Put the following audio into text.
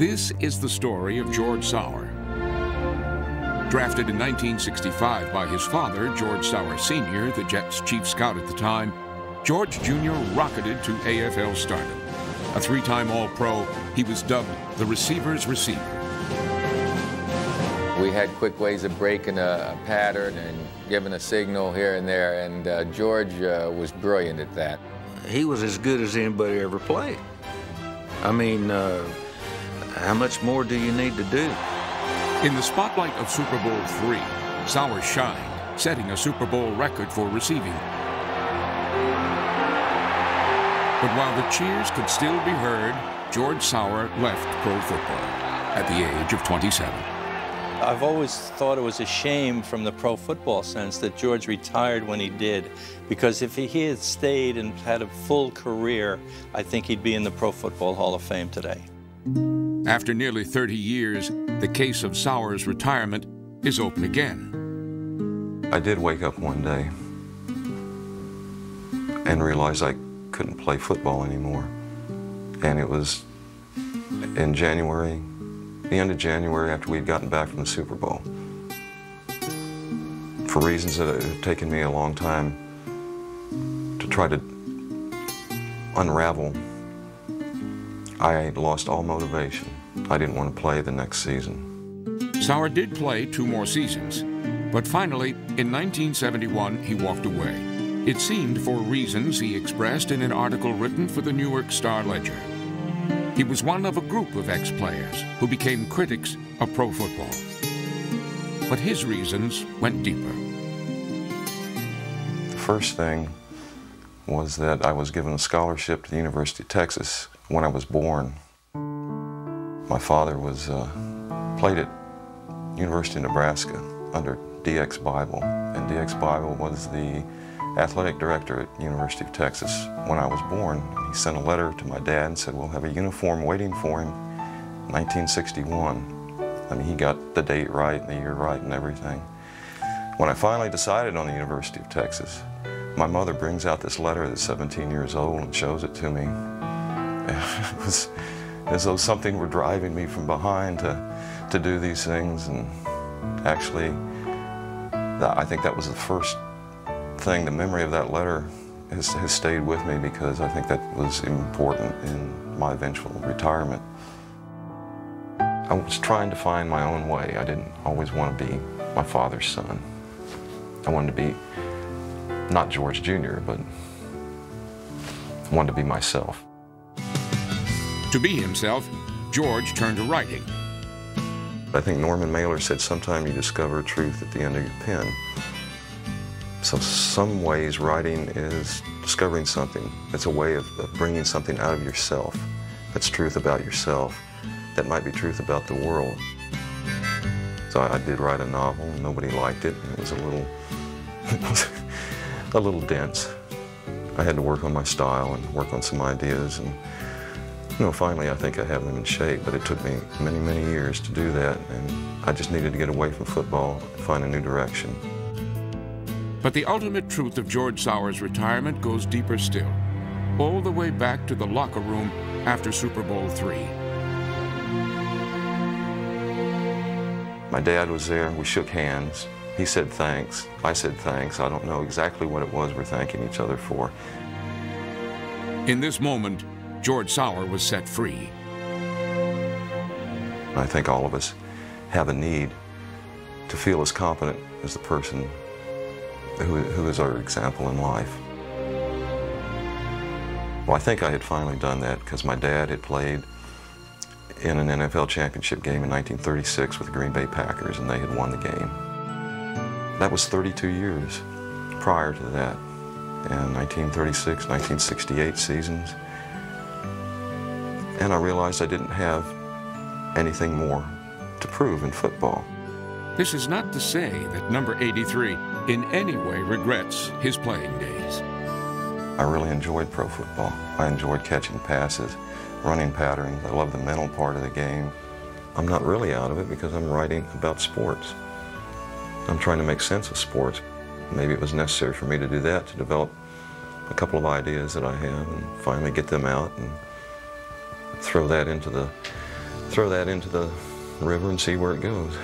This is the story of George Sauer. Drafted in 1965 by his father, George Sauer Sr., the Jets' chief scout at the time, George Jr. rocketed to AFL stardom. A three-time All-Pro, he was dubbed the receiver's receiver. We had quick ways of breaking a pattern and giving a signal here and there, and George was brilliant at that. He was as good as anybody ever played. I mean, how much more do you need to do? In the spotlight of Super Bowl III, Sauer shined, setting a Super Bowl record for receiving. But while the cheers could still be heard, George Sauer left pro football at the age of 27. I've always thought it was a shame from the pro football sense that George retired when he did, because if he had stayed and had a full career, I think he'd be in the Pro Football Hall of Fame today. After nearly 30 years, the case of Sauer's retirement is open again. I did wake up one day and realized I couldn't play football anymore. And it was in January, the end of January, after we'd gotten back from the Super Bowl. For reasons that had taken me a long time to try to unravel, I lost all motivation. I didn't want to play the next season. Sauer did play 2 more seasons, but finally, in 1971, he walked away. It seemed for reasons he expressed in an article written for the Newark Star-Ledger. He was one of a group of ex-players who became critics of pro football. But his reasons went deeper. The first thing was that I was given a scholarship to the University of Texas when I was born. My father was played at University of Nebraska under D.X. Bible, and D.X. Bible was the athletic director at University of Texas when I was born. He sent a letter to my dad and said, we'll have a uniform waiting for him in 1961. I mean, he got the date right and the year right and everything. When I finally decided on the University of Texas, my mother brings out this letter that's 17 years old and shows it to me. It was as though something were driving me from behind to do these things, and actually, I think that was the first thing. The memory of that letter has stayed with me because I think that was important in my eventual retirement. I was trying to find my own way. I didn't always want to be my father's son. I wanted to be not George Jr., but I wanted to be myself. To be himself, George turned to writing. I think Norman Mailer said, sometime you discover truth at the end of your pen. So some ways writing is discovering something. It's a way of bringing something out of yourself. That's truth about yourself. That might be truth about the world. So I did write a novel. Nobody liked it. It was a little dense. I had to work on my style and work on some ideas, and finally I think I have them in shape, but it took me many, many years to do that, and I just needed to get away from football and find a new direction. But the ultimate truth of George Sauer's retirement goes deeper still, all the way back to the locker room after Super Bowl III. My dad was there. We shook hands. He said thanks. I said thanks. I don't know exactly what it was we're thanking each other for. In this moment, George Sauer was set free. I think all of us have a need to feel as competent as the person who is our example in life. Well, I think I had finally done that because my dad had played in an NFL championship game in 1936 with the Green Bay Packers, and they had won the game. That was 32 years prior to that, and 1936, 1968 seasons. And I realized I didn't have anything more to prove in football. This is not to say that number 83 in any way regrets his playing days. I really enjoyed pro football. I enjoyed catching passes, running patterns. I love the mental part of the game. I'm not really out of it because I'm writing about sports. I'm trying to make sense of sports. Maybe it was necessary for me to do that, to develop a couple of ideas that I have and finally get them out and throw that into the throw that into the river and see where it goes.